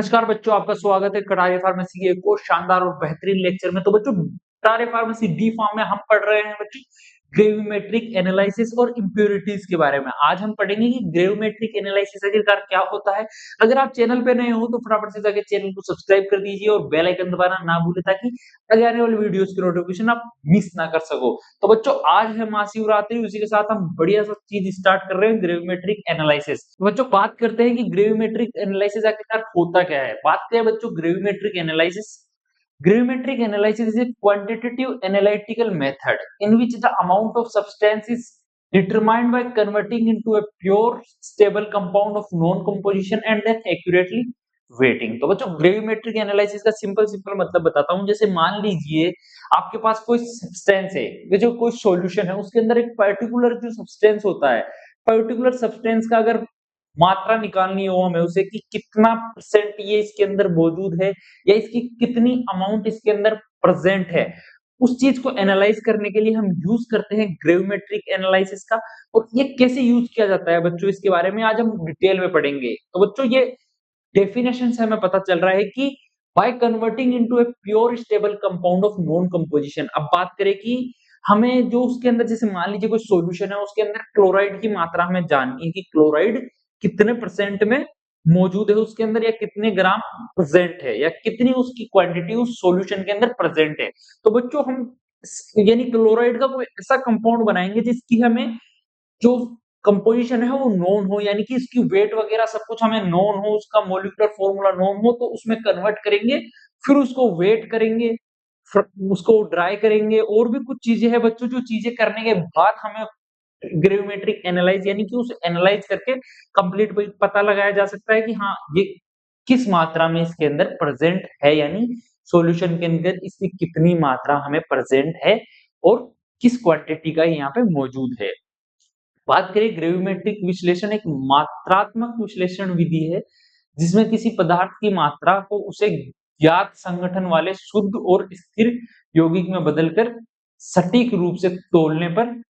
नमस्कार बच्चों, आपका स्वागत है कटारे फार्मेसी के एक और शानदार और बेहतरीन लेक्चर में। तो बच्चों, कटारे फार्मेसी डी फार्म में हम पढ़ रहे हैं बच्चों ग्रेविमेट्रिक एनालिसिस और इम्प्योरिटीज के बारे में। आज हम पढ़ेंगे कि ग्रेविमेट्रिक एनालिसिस आखिरकार क्या होता है। अगर आप चैनल पे नए हो तो फटाफट से जाके चैनल को सब्सक्राइब कर दीजिए और बेल आइकन दबाना ना भूलें ताकि आगे आने वाली वीडियोस की नोटिफिकेशन आप मिस ना कर सको। तो बच्चों, आज है महाशिवरात्रि, उसी के साथ हम बढ़िया सा चीज स्टार्ट कर रहे हैं, ग्रेविमेट्रिक एनालिसिस। तो बच्चों, बात करते हैं कि ग्रेविमेट्रिक एनालिसिस आखिरकार होता क्या है। बात करें बच्चों gravimetric analysis, gravimetric analysis is a quantitative analytical method in which the amount of substance is determined by converting into a pure stable compound of known composition and then accurately weighting। तो बच्चों, gravimetric analysis का simple simple मतलब बताता हूँ। जैसे मान लीजिए आपके पास कोई सब्सटेंस है, ये जो कोई सॉल्यूशन है उसके अंदर एक पर्टिकुलर जो सब्सटेंस होता है, पर्टिकुलर सब्सटेंस का अगर मात्रा निकालनी हो हमें उसे कि कितना परसेंट ये इसके अंदर मौजूद है या इसकी कितनी अमाउंट इसके अंदर प्रेजेंट है, उस चीज को एनालाइज करने के लिए हम यूज करते हैं ग्रेविमेट्रिक एनालिसिस का। और ये कैसे यूज किया जाता है बच्चों, इसके बारे में आज हम डिटेल में पढ़ेंगे। तो बच्चों, ये डेफिनेशन से हमें पता चल रहा है कि by converting into a pure stable compound of known composition. अब बात करें कि हमें जो उसके अंदर, जैसे मान लीजिए कोई सॉल्यूशन है उसके अंदर क्लोराइड की मात्रा हमें जाननी है कि क्लोराइड कितने परसेंट में मौजूद है उसके अंदर, या कितने ग्राम प्रेजेंट है, या कितनी उसकी क्वांटिटी उस सॉल्यूशन के अंदर प्रेजेंट है। तो बच्चों, हम यानी क्लोराइड का कोई ऐसा कंपाउंड बनाएंगे जिसकी हमें जो कंपोजिशन है वो नोन हो, यानी कि इसकी वेट वगैरह सब कुछ हमें नोन हो, उसका मॉलिक्यूलर फॉर्मूला नोन हो, तो उसमें कन्वर्ट करेंगे, फिर उसको वेट करेंगे, उसको ड्राई करेंगे, और भी कुछ चीजें हैं बच्चों जो चीजें करने के बाद हमें ग्रेविमेट्रिक एनालाइज यानी कि उसे एनालाइज करके कंप्लीट पता लगाया जा सकता है कि हाँ, ये किस मात्रा में इसके अंदर प्रेजेंट है, यानी सॉल्यूशन के अंदर इसकी कितनी मात्रा हमें प्रेजेंट है और किस क्वांटिटी का यहाँ पे मौजूद है। बात करें ग्रेविमेट्रिक विश्लेषण एक मात्रात्मक विश्लेषण विधि है जिसमें किसी पदार्थ की मात्रा को उसे ज्ञात संगठन वाले शुद्ध और स्थिर यौगिक में बदलकर सटीक रूप से तौलने पर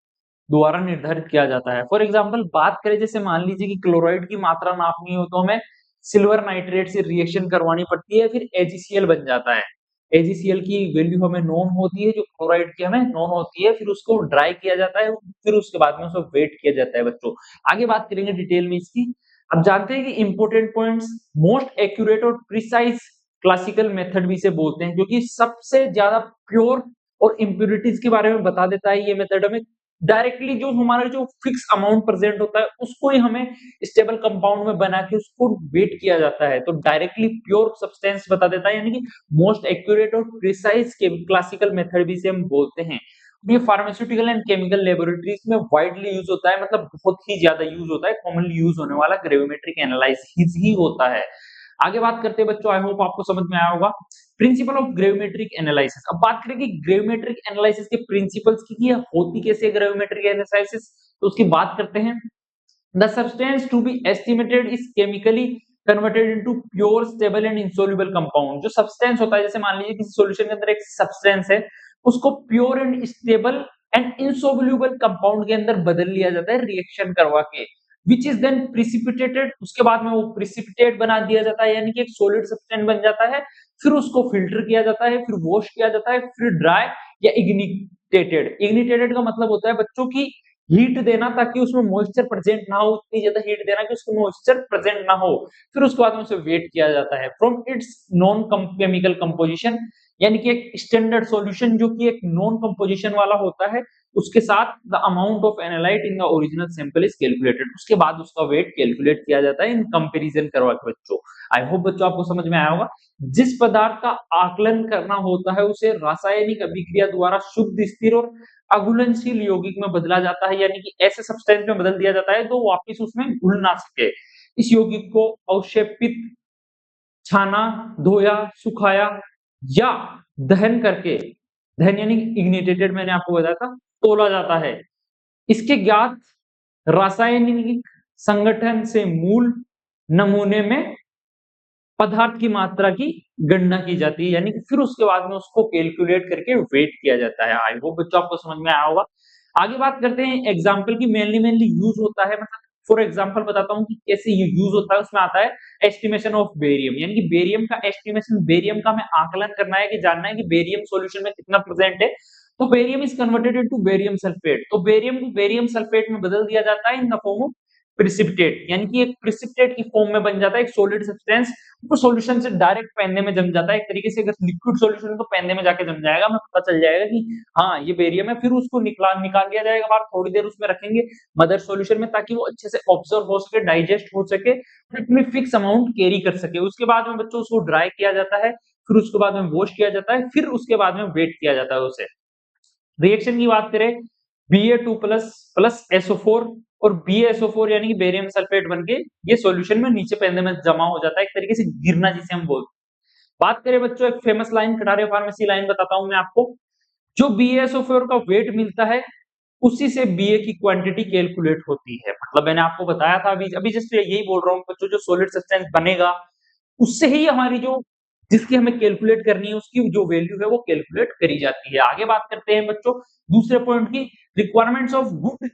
द्वारा निर्धारित किया जाता है। फॉर एग्जाम्पल बात करें, जैसे मान लीजिए कि क्लोराइड की मात्रा नापनी हो तो हमें सिल्वर नाइट्रेट से रिएक्शन करवानी पड़ती है, फिर एजीसीएल बन जाता है। एजीसीएल की वैल्यू हमें नोन होती है, जो क्लोराइड की हमें नोन होती है, फिर उसको ड्राई किया जाता है, फिर उसके बाद में उसको वेट किया जाता है। बच्चों, आगे बात करेंगे डिटेल में इसकी। अब जानते हैं कि इंपोर्टेंट पॉइंट्स, मोस्ट एक्यूरेट और प्रिसाइज क्लासिकल मेथड भी इसे बोलते हैं, क्योंकि सबसे ज्यादा प्योर और इम्प्योरिटीज के बारे में बता देता है ये मेथड हमें। डायरेक्टली जो हमारा जो फिक्स अमाउंट प्रेजेंट होता है उसको ही हमें स्टेबल कंपाउंड में बना के उसको वेट किया जाता है, तो डायरेक्टली प्योर सब्सटेंस बता देता है, यानी कि मोस्ट एक्यूरेट और प्रिसाइज के क्लासिकल मेथड भी से हम बोलते हैं। ये फार्मास्यूटिकल एंड केमिकल लेबोरेटरीज में वाइडली यूज होता है, मतलब बहुत ही ज्यादा यूज होता है, कॉमनली यूज होने वाला ग्रेविमेट्रिक एनालिसिस ही होता है। आगे बात करते हैं बच्चों, आई होप आपको समझ में आया होगा प्रिंसिपल ऑफ ग्रेविमेट्रिक एनालिसिस। अब बात करें कि ग्रेविमेट्रिक एनालिसिस के प्रिंसिपल्स की, ये होती कैसे है ग्रेविमेट्रिक एनालिसिस, तो उसकी बात करते हैं। The substance to be estimated is chemically converted into pure stable and insoluble compound. जो सब्सटेंस होता है, जैसे मान लीजिए किसी सॉल्यूशन के अंदर एक सब्सटेंस है, उसको pure and stable and insoluble compound के अंदर बदल लिया जाता है रिएक्शन करवा के, विच इज देन प्रिसिपिटेटेड। उसके बाद में वो प्रिसिपिटेट बना दिया जाता है, यानी कि एक सॉलिड सब्सटेंस बन जाता है, फिर उसको फिल्टर किया जाता है, फिर वॉश किया जाता है, फिर ड्राई या इग्निटेटेड। इग्निटेटेड का मतलब होता है बच्चों की हीट देना ताकि उसमें मॉइस्चर प्रेजेंट ना हो, इतनी ज्यादा हीट देना कि उसमें मॉइस्चर प्रेजेंट ना हो, फिर उसके बाद में उसे वेट किया जाता है from its non chemical composition, यानी कि एक स्टैंडर्ड सॉल्यूशन जो कि एक नॉन कंपोजिशन वाला होता है, उसके साथ the amount of analyte in the original sample is calculated. उसके बाद उसका वेट कैलकुलेट किया जाता है इन कंपैरिजन करवा के। बच्चों, आई होप बच्चों आपको समझ में आया होगा। जिस पदार्थ का आकलन करना होता है उसे रासायनिक अभिक्रिया द्वारा शुद्ध, स्थिर और अघुलनशील यौगिक में बदला जाता है, यानी कि ऐसे सब्सटेंस में बदल दिया जाता है तो वापस उसमें घुल ना सके। इस यौगिक को अवक्षेपित, छाना, धोया, सुखाया या दहन करके, दहन यानी इग्निटेटेड मैंने आपको बताया था, तोला जाता है। इसके ज्ञात रासायनिक संगठन से मूल नमूने में पदार्थ की मात्रा की गणना की जाती है, यानी कि फिर उसके बाद में उसको कैलकुलेट करके वेट किया जाता है। आई होप बच्चों आपको समझ में आया होगा। आगे बात करते हैं एग्जाम्पल की। मेनली यूज होता है, मतलब फॉर एग्जांपल बताता हूँ कि कैसे ये यूज होता है। उसमें आता है एस्टिमेशन ऑफ बेरियम, यानी कि बेरियम का एस्टिमेशन, बेरियम का हमें आकलन करना है कि जानना है कि बेरियम सॉल्यूशन में कितना प्रेजेंट है। तो barium is converted into barium sulphate, तो बेरियम को बेरियम सल्फेट में बदल दिया जाता है in the form of precipitate, यानी कि एक प्रिसिपिटेट की फॉर्म में बन जाता है, एक सॉलिड सब्सटेंस। तो सॉल्यूशन से डायरेक्ट पेन में जम जाता है। एक तरीके से अगर लिक्विड सॉल्यूशन है तो पेन में जाके जम जाएगा, हमें पता चल जाएगा कि हाँ ये बेरियम है। फिर उसको निकाल दिया जाएगा बाहर, थोड़ी देर उसमें रखेंगे मदर सॉल्यूशन में, ताकि वो अच्छे से ऑब्जर्व हो सके, डाइजेस्ट हो सके और अपनी फिक्स अमाउंट कैरी कर सके। उसके बाद में बच्चों उसको ड्राई किया जाता है, फिर उसके बाद में वॉश किया जाता है, फिर उसके बाद में वेट किया जाता है उसे। रिएक्शन की बात करें, Ba2 प्लस प्लस SO4 और BaSO4 यानी कि बेरियम सल्फेट बनके ये सॉल्यूशन में नीचे पेंदे में जमा हो जाता है, एक तरीके से गिरना जिसे हम बोलते हैं। बात करें बच्चों एक famous line, Kataria pharmacy line बताता हूं मैं आपको। जो BaSO4 का वेट मिलता है उसी से Ba की क्वांटिटी कैलकुलेट होती है। मतलब मैंने आपको बताया था अभी अभी जस्ट यही बोल रहा हूँ बच्चों, जो सॉलिड सब्सटेंस बनेगा उससे ही हमारी जो जिसकी हमें कैलकुलेट करनी है उसकी जो वैल्यू है वो कैलकुलेट करी जाती है। आगे बात करते हैं बच्चों दूसरे पॉइंट की, requirements of good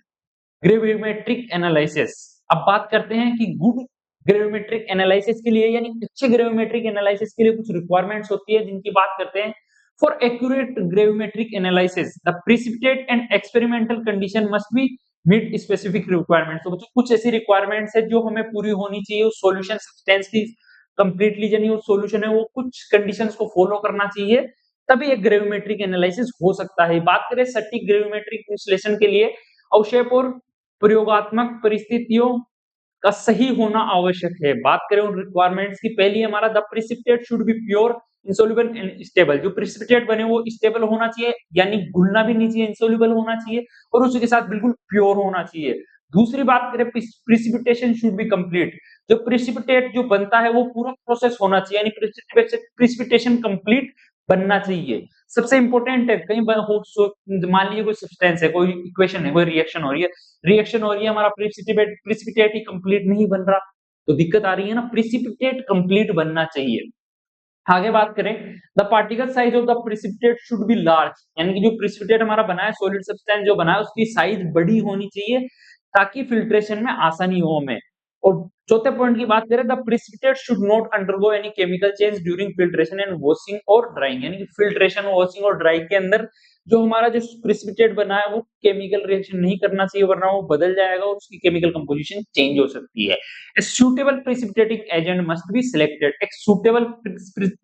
gravimetric analysis. अब बात करते हैं कि गुड ग्रेविमेट्रिक एनालिसिस के लिए यानी अच्छे ग्रेविमेट्रिक एनालिसिस के लिए कुछ रिक्वायरमेंट्स होती है जिनकी बात करते हैं। For accurate gravimetric analysis the precipitate and experimental condition must be meet specific requirements. तो बच्चों कुछ ऐसी रिक्वायरमेंट्स है जो हमें पूरी होनी चाहिए उस सॉल्यूशन सब्सटेंस की, कंप्लीटली यानी वो सॉल्यूशन है वो कुछ कंडीशंस को फॉलो करना चाहिए, तभी एक ग्रेविमेट्रिक एनालिसिस हो सकता है। बात करें सटीक ग्रेविमेट्रिक विश्लेषण के लिए अवक्षेप और प्रयोगात्मक परिस्थितियों का सही होना आवश्यक है। बात करें उन रिक्वायरमेंट्स की, पहली हमारा the precipitate should be pure insoluble and stable. जो प्रिसिपिटेट बने वो स्टेबल होना चाहिए, यानी घुलना भी नहीं चाहिए, इंसोल्युबल होना चाहिए और उसके साथ बिल्कुल प्योर होना चाहिए। दूसरी बात करें प्रिसिपिटेशन शुड बी कंप्लीट। जो प्रिसिपिटेट जो बनता है वो पूरा प्रोसेस होना चाहिए, यानी प्रिसिपिटेशन कंप्लीट बनना चाहिए। सबसे इंपॉर्टेंट है, कहीं मान लीजिए कोई सब्सटेंस है, कोई इक्वेशन है, कोई रिएक्शन हो रही है, हमारा प्रिसिपिटेट ही कंप्लीट नहीं बन रहा तो दिक्कत आ रही है ना। प्रिसिपिटेट कंप्लीट बनना चाहिए। आगे बात करें, the particle size of the precipitate should B large, यानी कि जो प्रिसिपिटेट हमारा बना है, सॉलिड सब्सटेंस जो बना है उसकी साइज बड़ी होनी चाहिए ताकि फिल्ट्रेशन में आसानी हो हमें। और चौथे पॉइंट की बात करें, the precipitate should not undergo any chemical change during filtration and washing और ड्राइंग, यानी कि फिल्ट्रेशन, वॉशिंग और ड्राइंग के अंदर जो हमारा जो प्रिसिपिटेट बना है वो केमिकल रिएक्शन नहीं करना चाहिए, वरना वो बदल जाएगा और उसकी केमिकल कंपोजिशन चेंज हो सकती है। A suitable precipitating agent must be selected. एक suitable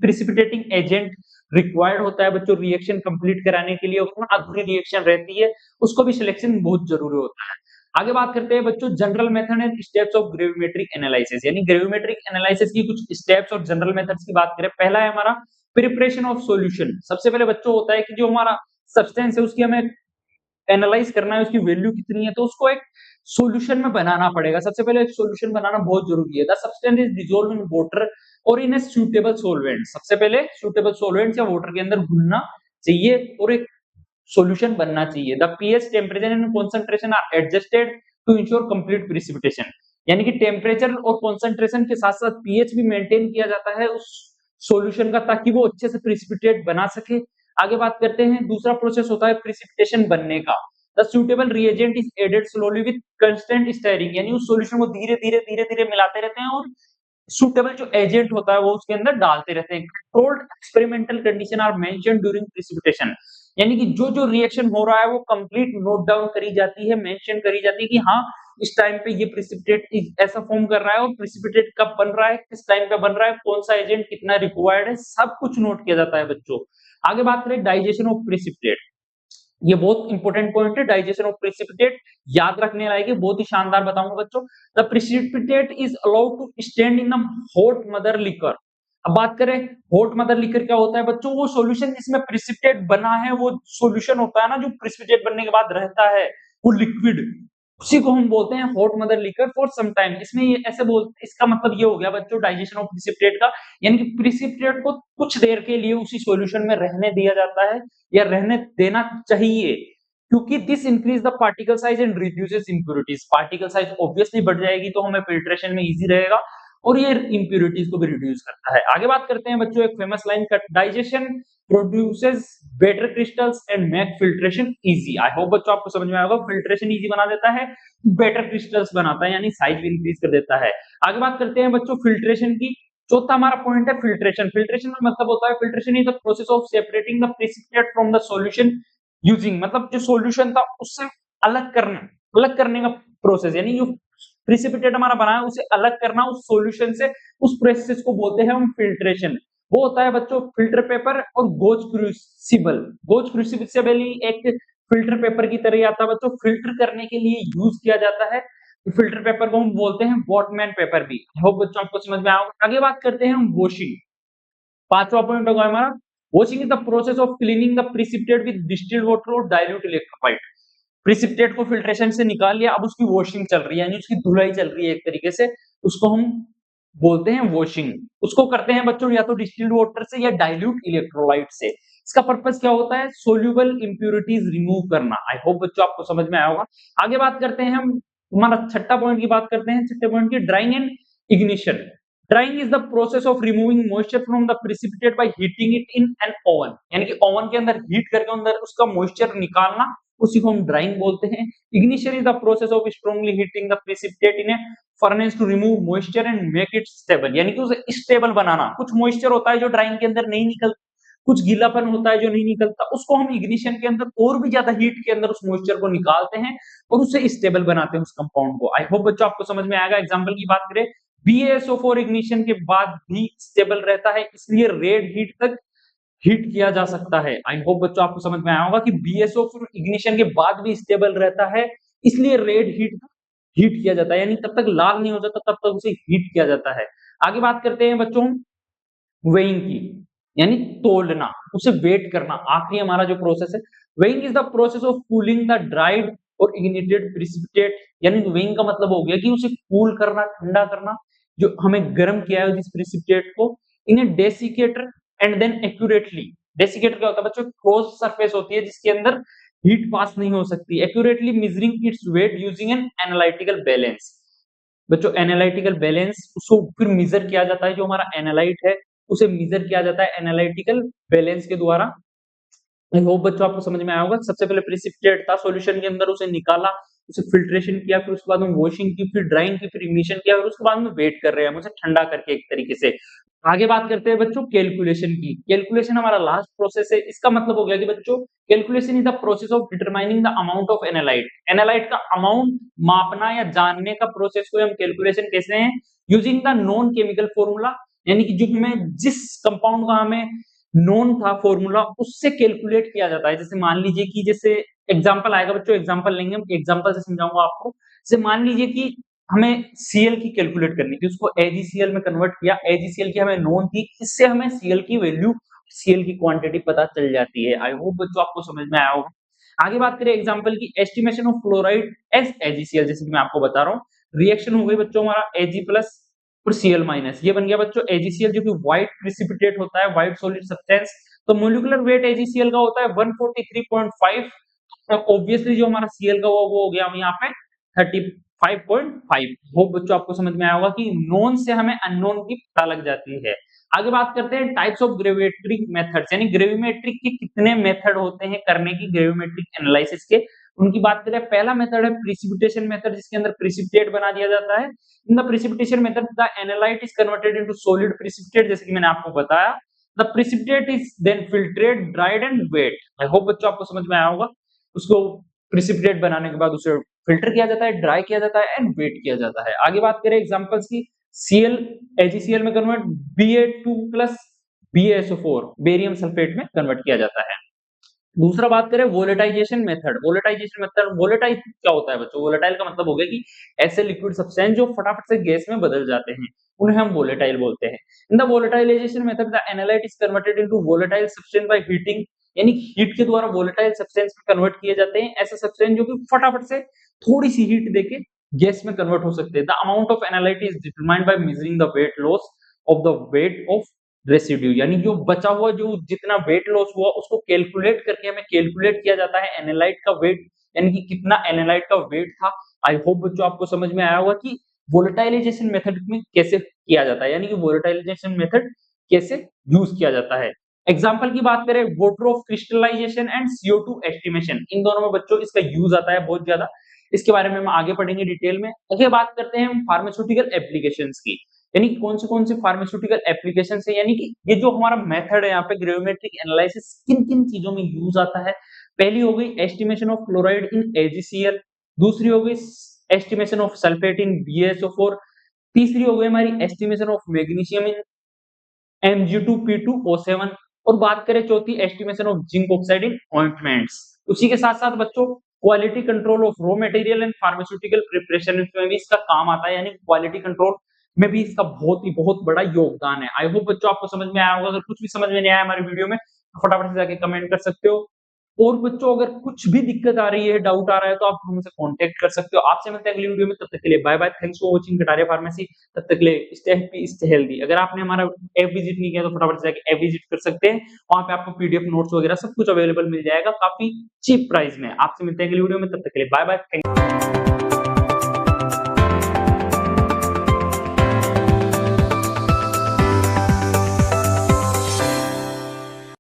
precipitating agent रिक्वायर्ड होता है बच्चों रिएक्शन कंप्लीट कराने के लिए, और अधूरी रिएक्शन रहती है उसको भी सिलेक्शन बहुत जरूरी होता है। आगे बात करते हैं बच्चों general method and steps of gravimetric analysis, यानी ग्रेविमेट्रिक एनालिसिस की कुछ स्टेप्स और जनरल मेथड्स की बात करें। पहला है हमारा प्रिपरेशन ऑफ सॉल्यूशन। सबसे पहले बच्चों होता है कि जो हमारा सब्सटेंस है उसकी हमें एनालाइज करना है, उसकी वैल्यू कितनी है, तो उसको एक सॉल्यूशन में बनाना पड़ेगा। सबसे पहले एक सॉल्यूशन बनाना बहुत जरूरी है। The substance is dissolve in water और इन ए सूटेबल सॉल्वेंट। सबसे पहले सूटेबल सॉल्वेंट या वाटर के अंदर घुलना चाहिए और एक सॉल्यूशन बनना चाहिए। The pH temperature and concentration are adjusted to ensure complete precipitation, यानी कि टेम्परेचर और कंसंट्रेशन के साथ साथ पीएच भी मेंटेन किया जाता है उस सॉल्यूशन का, ताकि वो अच्छे से प्रिसिपिटेट बना सके। आगे बात करते हैं, दूसरा प्रोसेस होता है प्रिसिपिटेशन बनने का। The suitable reagent is added slowly with constant stirring, यानी उस सॉल्यूशन को धीरे-धीरे मिलाते रहते हैं और सुटेबल जो एजेंट होता है वो उसके अंदर डालते रहते हैं। Controlled experimental condition are mentioned during precipitation, यानी कि जो जो रिएक्शन हो रहा है वो कंप्लीट नोट डाउन करी जाती है, मेंशन करी जाती है कि हाँ इस टाइम पे ये प्रिसिपिटेट ऐसा फॉर्म कर रहा है और प्रिसिपिटेट कब बन रहा है, किस टाइम पे बन रहा है, कौन सा एजेंट कितना रिक्वायर्ड है, सब कुछ नोट किया जाता है बच्चों। आगे बात करें डाइजेशन ऑफ प्रिसिपिटेट, ये बहुत इंपॉर्टेंट पॉइंट है। डाइजेशन ऑफ प्रिसिपिटेट याद रखने लायक है, बहुत ही शानदार बताऊंगा बच्चों। The precipitate is allowed to stand in the hot mother liquor. अब बात करें हॉट मदर लिकर क्या होता है बच्चों, वो सॉल्यूशन जिसमें प्रिसिपिटेट बना है, वो सॉल्यूशन होता है ना जो प्रिसिपिटेट बनने के बाद रहता है वो लिक्विड, उसी को हम बोलते हैं hot mother liquor for some time. इसमें ये ऐसे बोलते, इसका मतलब ये हो गया बच्चों डाइजेशन ऑफ प्रिसिपिटेट का, यानी कि प्रिसिपिटेट को कुछ देर के लिए उसी सॉल्यूशन में रहने दिया जाता है या रहने देना चाहिए, क्योंकि this increase the particle size and reduces impurities. Particle size obviously बढ़ जाएगी तो हमें फिल्ट्रेशन में इजी रहेगा और ये इंप्यूरिटीज को भी रिड्यूस करता है। आगे बात करते हैं बच्चों एक फेमस लाइन का, digestion produces better crystals and make filtration easy. I hope बच्चों आपको समझ में आएगा, फिल्ट्रेशन इजी बना देता है, बेटर क्रिस्टल्स बनाता है, यानी साइज भी इंक्रीज कर देता है। आगे बात करते हैं बच्चों फिल्ट्रेशन की। चौथा हमारा पॉइंट है फिल्ट्रेशन। फिल्ट्रेशन का मतलब होता है, filtration is the process of separating the precipitate from the solution using, मतलब जो सॉल्यूशन था उससे अलग करने का प्रोसेस, यानी जो प्रेसिपिटेट हमारा बना है उसे अलग करना उस सॉल्यूशन से, उस प्रोसेस को बोलते हैं हम फिल्ट्रेशन। वो होता है बच्चों फिल्टर पेपर और गोज क्रूसिबल। गोज क्रूसिबल ही एक फिल्टर पेपर की तरह आता है बच्चों, फिल्टर करने के लिए यूज किया जाता है। फिल्टर पेपर को हम बोलते हैं वॉटमैन पेपर भी। होप बच्चों आपको समझ में आएगा। आगे बात करते हैं हम वॉशिंग। पांचवा पॉइंट होगा हमारा, washing is the process of cleaning the precipitate with distilled water और डाइल्यूट इलेक्ट्रोलाइट। प्रेसिपिटेट को फिल्ट्रेशन से निकाल लिया, अब उसकी वॉशिंग चल रही है, यानी उसकी धुलाई चल रही है एक तरीके से, उसको हम बोलते हैं वॉशिंग। उसको करते हैं बच्चों या तो डिस्टिल्ड वाटर से या डाइल्यूट इलेक्ट्रोलाइट से। इसका पर्पस क्या होता है, सोल्यूबल इंप्यूरिटीज रिमूव करना। आई होप बच्चों आपको समझ में आया होगा। आगे बात करते हैं हम, हमारा छठा पॉइंट की बात करते हैं, छठे पॉइंट की drawing and ignition. Drawing is the process of removing moisture from the precipitate by heating it in an oven, यानी कि ओवन के अंदर हीट करके अंदर उसका मॉइस्चर निकालना, उसी को हम ड्राइंग बोलते हैं। Ignition is the process of strongly heating the precipitate in a furnace to remove moisture and make it stable, यानी कि उसे स्टेबल बनाना। कुछ मॉइस्चर होता है जो ड्राइंग के अंदर नहीं निकलता, कुछ गीलापन होता है जो नहीं निकलता, उसको हम इग्निशन के अंदर और भी ज्यादा हीट के अंदर उस मॉइस्चर को निकालते हैं और उसे स्टेबल बनाते हैं उस कंपाउंड को। आई होप बच्चों आपको समझ में आएगा। एग्जांपल की बात करें, BaSO4 इग्निशन के बाद भी स्टेबल रहता है, इसलिए रेड हीट तक हीट किया जा सकता है। आई होप बच्चों आपको समझ में आया होगा कि BaSO4 इग्निशन के बाद भी स्टेबल रहता है, इसलिए रेड हीट हीट किया जाता है, यानी तब तक लाल नहीं हो जाता, तब तक उसे हीट किया जाता है। आगे बात करते हैं बच्चों वेइंग की, यानी तोलना, उसे वेट करना। आखिरी हमारा जो प्रोसेस है, weighing is the process of cooling the dried और इग्निटेड प्रेसिपिटेट, यानी वेइंग का मतलब हो गया कि उसे कूल करना, ठंडा करना, जो हमें गर्म किया है जिस प्रेसिपिटेट को, in a desiccator and then accurately. Desiccator क्या होता है बच्चों, ठोस सरफेस होती है जिसके अंदर हीट पास नहीं हो सकती। Accurately measuring its weight using an analytical balance. बच्चों एनालिटिकल बैलेंस, उसको फिर मेजर किया जाता है, जो हमारा एनालाइट है उसे मेजर किया जाता है एनालिटिकल बैलेंस के द्वारा। आई होप बच्चों आपको समझ में आया होगा। सबसे पहले प्रेसिपिटेट था सॉल्यूशन के अंदर, उसे निकाला, उसे फिल्ट्रेशन किया, फिर उसके बाद में वॉशिंग की, फिर ड्राइंग की, फिर इग्निशन किया, और उसके बाद में वेट कर रहे हैं उसे ठंडा करके एक तरीके से। आगे बात करते हैं बच्चों कैलकुलेशन की। कैलकुलेशन हमारा लास्ट प्रोसेस है। इसका मतलब हो गया कि बच्चों calculation is the process of determining the amount of analyte. Analyte का अमाउंट मापना या जानने का प्रोसेस को हम कैलकुलेशन कहते हैं, using the non chemical formula, यानी कि जो हमें जिस कंपाउंड का हमें नोन था फॉर्मूला, उससे कैलकुलेट किया जाता है। जैसे मान लीजिए कि, जैसे एग्जांपल आएगा बच्चों, एग्जांपल लेंगे हम, एग्जांपल से समझाऊंगा आपको। जैसे मान लीजिए कि हमें Cl की कैलकुलेट करनी थी, उसको AgCl में कन्वर्ट किया, AgCl की हमें नोन थी, इससे हमें Cl की वैल्यू, Cl की क्वांटिटी पता चल जाती है। आई होप बच्चों आपको समझ में आया होगा। आगे बात करें एग्जांपल की, estimation of fluoride as AgCl, जैसे कि मैं आपको बता रहा हूँ, रिएक्शन हो गई बच्चों हमारा Ag प्लस और Cl माइनस, ये बन गया बच्चों AgCl, जो कि व्हाइट प्रेसिपिटेट होता है, व्हाइट सॉलिड सब्सटेंस। तो मोलिकुलर वेट AgCl का होता है 143.5, ऑब्वियसली जो हमारा Cl का वो हो गया यहाँ पे 35.5। होप बच्चों आपको समझ में आया होगा कि नोन से हमें अननोन की पता लग जाती है। आगे बात करते हैं टाइप्स ऑफ ग्रेविमेट्रिक मेथड्स, यानी ग्रेविमेट्रिक के कितने मेथड होते हैं करने की ग्रेविमेट्रिक एनालिसिस के, उनकी बात करें। पहला मेथड है प्रेसिपिटेशन मेथड, जिसके अंदर प्रेसिपिटेट बना दिया जाता है। In the precipitation method the analyte is converted into solid precipitate, जैसे कि मैंने आपको बताया। The precipitate is then filtrate, dried and weighed. I hope बच्चों आपको समझ में आया होगा। उसको प्रेसिपिटेट बनाने के बाद उसे फिल्टर किया जाता है, ड्राई किया जाता है एंड वेट किया जाता है। आगे बात करें एग्जांपल्स की, Cl AgCl में convert, Ba2 plus BaSO4 barium sulphate में कन्वर्ट किया जाता है। दूसरा बात करें वोलेटाइजेशन मेथड। वोलेटाइजेशन मेथड, वोलेटाइल क्या होता है बच्चों, वोलेटाइल का मतलब हो गया कि ऐसे लिक्विड सब्सटेंस जो फटाफट से गैस में बदल जाते हैं, उन्हें हम वोलेटाइल बोलते हैं। In the volatilization method the analyte is converted into volatile substance by heating, यानी हीट के द्वारा वोलेटाइल सब्सटेंस में कन्वर्ट किए जाते हैं ऐसे सब्सटेंस जो कि फटाफट से थोड़ी सी हीट देके गैस में कन्वर्ट हो सकते हैं। The amount of analyte is determined by measuring the weight loss of the weight of residue, यानी जो बचा हुआ, जो जितना वेट लॉस हुआ उसको कैलकुलेट करके हमें कैलकुलेट किया जाता है एनालाइट का वेट, यानी कि कितना एनालाइट का वेट था। आई होप बच्चों आपको समझ में आया होगा कि वोलेटाइलाइजेशन मेथड में कैसे किया जाता है, यानी कि वोलेटाइलाइजेशन मेथड कैसे यूज किया जाता है। एग्जाम्पल की बात करें, वोट्रोफ क्रिस्टलाइजेशन एंड CO2 एस्टिमेशन, इन दोनों में बच्चों इसका यूज आता है बहुत ज्यादा। इसके बारे में हम आगे पढ़ेंगे डिटेल में। आगे बात करते हैं हम फार्मास्यूटिकल एप्लीकेशंस की, यानी कि कौन सी फार्मास्यूटिकल एप्लीकेशन है, यानी कि ये जो हमारा मेथड है यहाँ पे ग्रेविमेट्रिक एनालिसिस किन किन चीजों में यूज आता है। पहली हो गई estimation of chloride in AgCl, दूसरी हो गई estimation of sulphate in BaSO4, तीसरी हो गई हमारी estimation of magnesium in Mg2P2O7, और बात करें चौथी estimation of zinc oxide in ointments. उसी के साथ-साथ बच्चों quality control of raw material and pharmaceutical preparation में भी इसका काम आता है, यानी क्वालिटी कंट्रोल में भी इसका बहुत बड़ा योगदान है। आई होप बच्चों आपको समझ में आया होगा। अगर कुछ भी समझ में नहीं आया हमारी वीडियो में तो फटाफट से जाके कमेंट कर सकते हो। और बच्चों अगर कुछ भी दिक्कत आ रही है, डाउट आ रहा है तो आप हमसे कांटेक्ट कर सकते हो। आपसे मिलते हैं अगली वीडियो में, तब तक के लिए bye bye. Thanks for watching Kataria pharmacy. तब तक के लिए स्टे हैप्पी, स्टे हेल्दी। अगर आपने हमारा ऐप विजिट नहीं किया तो फटाफट से जाके ऐप विजिट कर सकते हैं। वहाँ पे आपको PDF नोट्स वगैरह सब कुछ अवेलेबल मिल जाएगा काफी चीप प्राइस में। आपसे मिलते हैं अगली वीडियो में, तब तक के लिए बाय बाय। थैंक